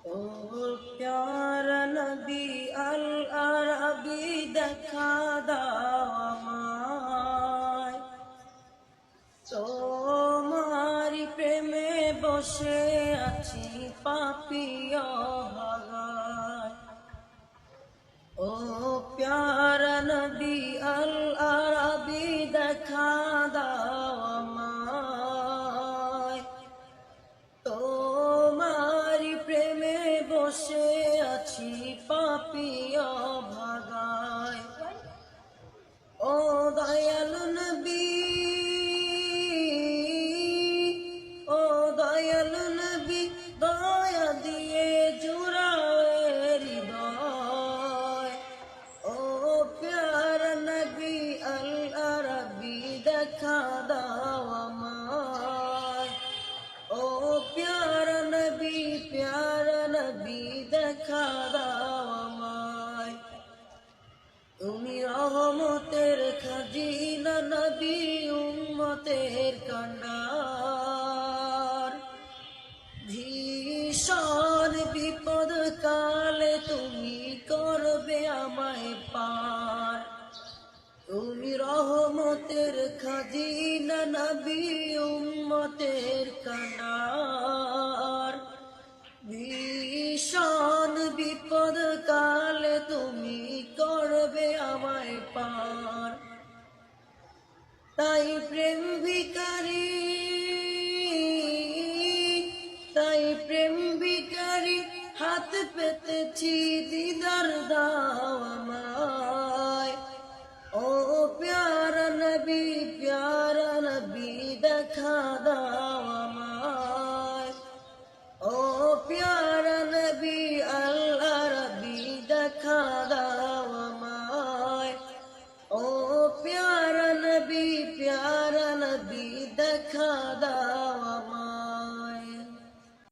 ও প্যারা নবী আল আরবি দেখা দাও আমায়, তোমারি প্রেমে বসে আছি পাপিয়া ভাগায়। ও প্যারা নবী আল আরবি দেখা দাও আমায়, তোমারি প্রেমে বসে আছি পাপিয়া ভাগায়। ও দয়ালু নবী, ও দয়ালু নবী, দয়া দিয়ে জুড়াও হৃদয়। ও প্যারা নবী আল আরবি দেখা দাও আমায়, ও প্যারা নবী দেখা দাও আমায়। তুমি রহমতের খাজিনা নবী, উম্মতের কান্ডার। ভীষণ বিপদ কালে তুমি করবে আমায় পার। তুমি রহমতের খাজিনা নবী, উম্মতের কান্ডার। ভীষণ বিপদ কালে তুমি করবে আমায় পার। তাই প্রেম ভিখারি, তাই প্রেম ভিখারি হাত পেতেছি দিদার দাও আমায়। ও প্যারা নবী দেখা দাও আমায়। ও প্যারা নবী আল আরবি দেখা দাও আমায়। ও প্যারা নবী দেখা দাও।